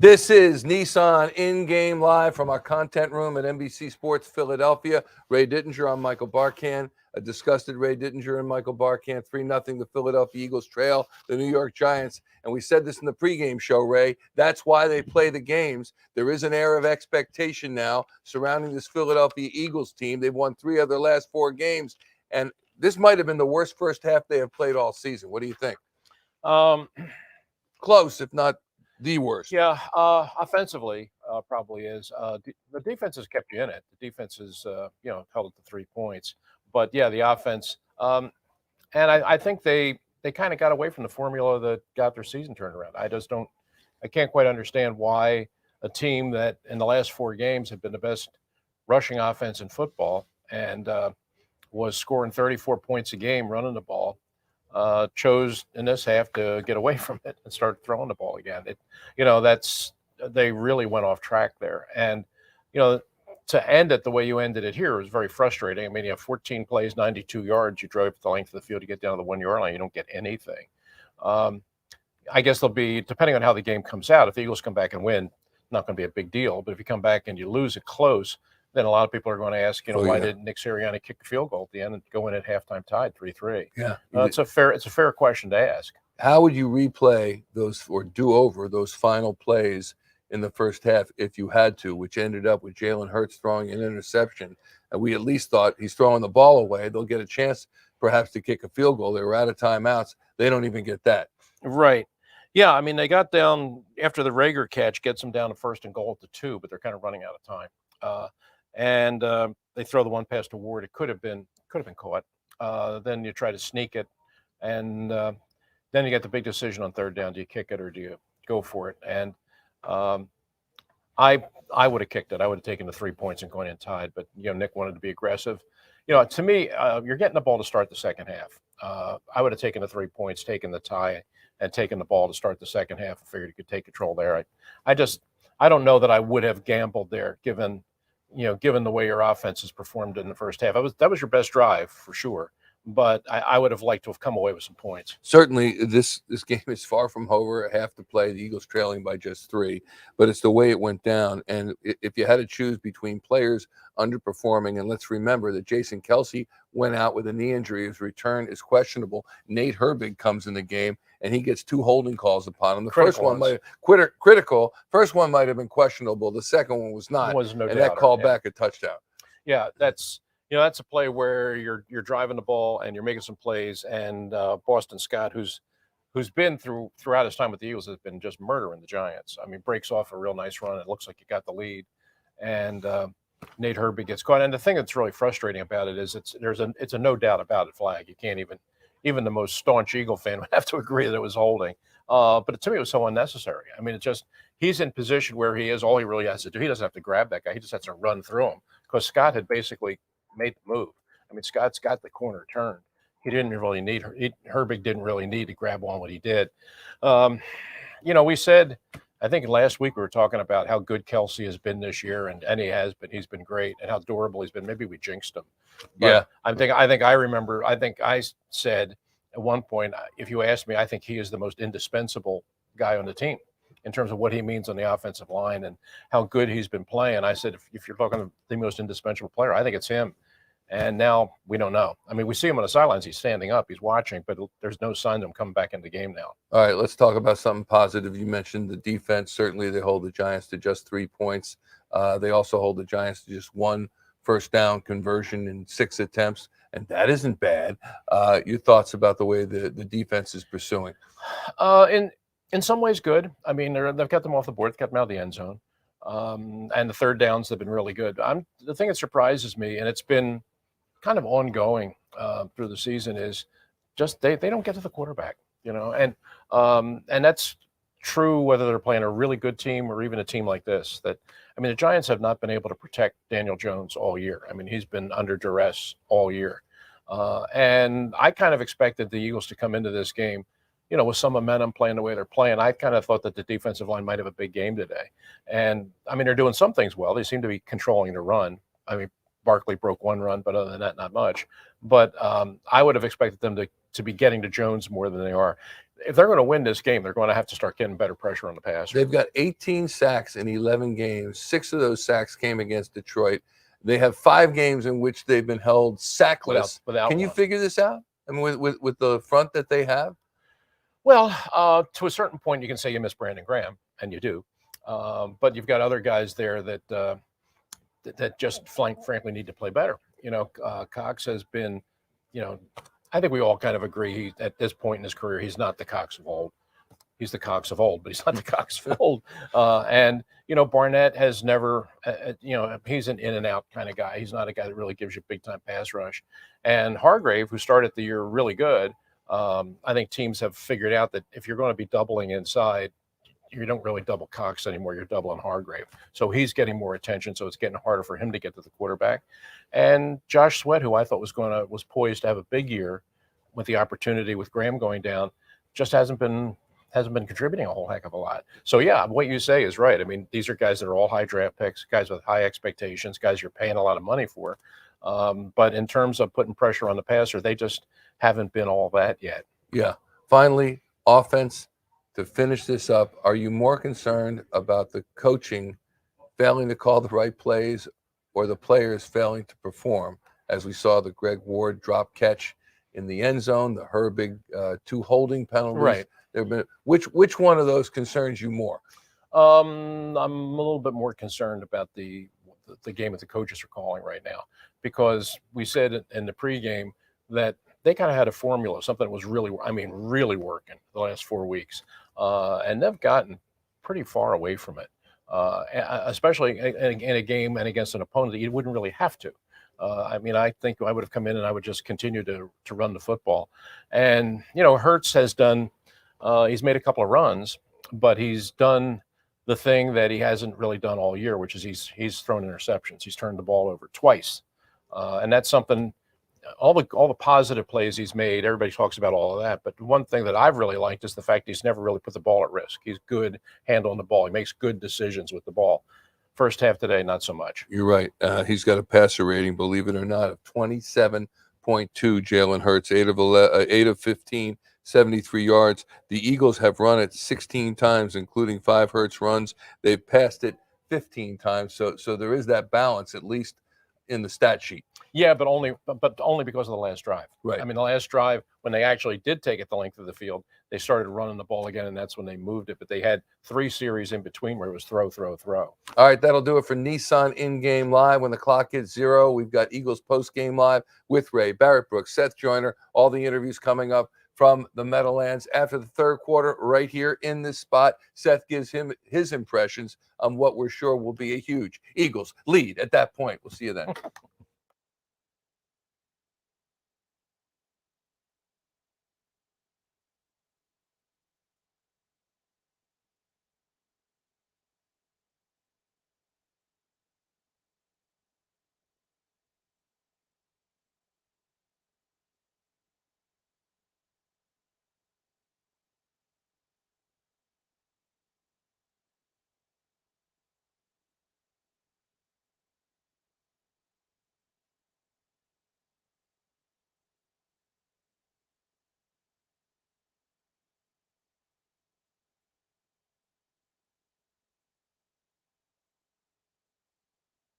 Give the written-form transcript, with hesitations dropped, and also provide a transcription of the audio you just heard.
This is Nissan in-game live from our content room at NBC Sports Philadelphia. Ray Dittinger, I'm Michael Barkan. A disgusted Ray Dittinger and Michael Barkan. 3-0 the Philadelphia Eagles trail the New York Giants. And we said this in the pregame show, Ray. That's why they play the games. There is an air of expectation now surrounding this Philadelphia Eagles team. They've won 3 of their last 4 games. And this might have been the worst first half they have played all season. What do you think? Close, if not the worst. Yeah, offensively probably is. The defense has kept you in it. The defense has, held it to 3 points. But yeah, the offense, and I think they kind of got away from the formula that got their season turned around. I can't quite understand why a team that in the last 4 games had been the best rushing offense in football and was scoring 34 points a game running the ball, chose in this half to get away from it and start throwing the ball again. They really went off track there. And, to end it the way you ended it here was very frustrating. I mean, you have 14 plays, 92 yards. You drove the length of the field to get down to the 1-yard line. You don't get anything. I guess there'll be, depending on how the game comes out, if the Eagles come back and win, not going to be a big deal. But if you come back and you lose it close, then a lot of people are going to ask, why didn't Nick Sirianni kick a field goal at the end and go in at halftime tied 3-3? Yeah, it's a fair question to ask. How would you replay those or do over those final plays in the first half if you had to, which ended up with Jalen Hurts throwing an interception? And we at least thought he's throwing the ball away. They'll get a chance perhaps to kick a field goal. They were out of timeouts. They don't even get that. Right. Yeah, I mean, they got down after the Rager catch, gets them down to 1st and goal at the 2, but they're kind of running out of time. And they throw the one pass to Ward. It could have been caught. Then you try to sneak it, and then you get the big decision on 3rd down. Do you kick it or do you go for it? And I would have kicked it. I would have taken the 3 points and gone in tied. But Nick wanted to be aggressive. To me, you're getting the ball to start the second half. I would have taken the 3 points, taken the tie, and taken the ball to start the second half. I figured you could take control there. I don't know that I would have gambled there, given the way your offense has performed in the first half. That was your best drive for sure. But I would have liked to have come away with some points. Certainly, this game is far from over. Half to play, the Eagles trailing by just 3. But it's the way it went down. And if you had to choose between players underperforming, and let's remember that Jason Kelce went out with a knee injury. His return is questionable. Nate Herbig comes in the game, and he gets 2 holding calls upon him. The first one might have critical. First one might have been questionable. The second one was not. And that called back a touchdown. Yeah, that's a play where you're driving the ball and you're making some plays, and Boston Scott, who's been throughout his time with the Eagles, has been just murdering the Giants. I mean, breaks off a real nice run. It looks like you got the lead, and Nate Herbig gets caught. And the thing that's really frustrating about it is it's a no doubt about it flag. You can't even the most staunch Eagle fan would have to agree that it was holding. But to me, it was so unnecessary. I mean, he's in position where he is. All he really has to do, he doesn't have to grab that guy. He just has to run through him, because Scott had basically made the move. I mean, Scott's got the corner turned. He didn't really need Herbig didn't really need to grab on what he did. We said, I think last week we were talking about how good Kelce has been this year, and he has been. He's been great, and how durable he's been. Maybe we jinxed him. But yeah, I think I said at one point, if you asked me, I think he is the most indispensable guy on the team in terms of what he means on the offensive line and how good he's been playing. I said, if you're talking the most indispensable player, I think it's him. And now we don't know. I mean, we see him on the sidelines. He's standing up. He's watching, but there's no sign of him coming back in the game now. All right, let's talk about something positive. You mentioned the defense. Certainly they hold the Giants to just 3 points. They also hold the Giants to just 1 first down conversion in 6 attempts, and that isn't bad. Your thoughts about the way the defense is pursuing? In some ways, good. I mean, they've kept them off the board, kept them out of the end zone. And the 3rd downs have been really good. The thing that surprises me, and it's been kind of ongoing through the season, is just they don't get to the quarterback, and that's true whether they're playing a really good team or even a team like this. The Giants have not been able to protect Daniel Jones all year. I mean, he's been under duress all year. And I kind of expected the Eagles to come into this game, with some momentum, playing the way they're playing. I kind of thought that the defensive line might have a big game today. And, they're doing some things well. They seem to be controlling the run. Barkley broke 1 run, but other than that, not much. But I would have expected them to to be getting to Jones more than they are. If they're going to win this game, they're going to have to start getting better pressure on the passer. They've got 18 sacks in 11 games. 6 of those sacks came against Detroit. They have 5 games in which they've been held sackless. Without Can you one. figure this out? I mean, with the front that they have? Well, to a certain point, you can say you miss Brandon Graham, and you do. But you've got other guys there that just frankly need to play better. Cox has been, I think we all kind of agree at this point in his career, he's not the Cox of old. He's the Cox of old, but he's not the Cox of old. And Barnett has never, he's an in and out kind of guy. He's not a guy that really gives you big time pass rush. And Hargrave, who started the year really good, I think teams have figured out that if you're going to be doubling inside, you don't really double Cox anymore. You're doubling Hargrave. So he's getting more attention. So it's getting harder for him to get to the quarterback. And Josh Sweat, who I thought was poised to have a big year with the opportunity with Graham going down, just hasn't been contributing a whole heck of a lot. So yeah, what you say is right. I mean, these are guys that are all high draft picks, guys with high expectations, guys you're paying a lot of money for. But in terms of putting pressure on the passer, they just haven't been all that yet. Yeah. Finally, offense. To finish this up, are you more concerned about the coaching failing to call the right plays or the players failing to perform? As we saw the Greg Ward drop catch in the end zone, the Herbig 2 holding penalties. Right. There've been which one of those concerns you more? I'm a little bit more concerned about the game that the coaches are calling right now, because we said in the pregame that they kind of had a formula, something that was really working the last 4 weeks. And they've gotten pretty far away from it, especially in a game and against an opponent that you wouldn't really have to. I think I would have come in and I would just continue to run the football. And, Hurts has done, he's made a couple of runs, but he's done the thing that he hasn't really done all year, which is he's thrown interceptions. He's turned the ball over twice. And that's something, all the positive plays he's made, everybody talks about all of that. But one thing that I've really liked is the fact he's never really put the ball at risk. He's good handling the ball. He makes good decisions with the ball. First half today, not so much. You're right. He's got a passer rating, believe it or not, of 27.2. Jalen Hurts, 8 of 15, 73 yards. The Eagles have run it 16 times, including 5 Hurts runs. They've passed it 15 times. So there is that balance, at least in the stat sheet. Yeah, but only because of the last drive. Right. I mean, the last drive, when they actually did take it the length of the field, they started running the ball again, and that's when they moved it. But they had 3 series in between where it was throw, throw, throw. All right, that'll do it for Nissan In-Game Live. When the clock hits 0, we've got Eagles Post-Game Live with Ray, Barrett Brooks, Seth Joyner, all the interviews coming up from the Meadowlands after the third quarter right here in this spot. Seth gives him his impressions on what we're sure will be a huge Eagles lead at that point. We'll see you then.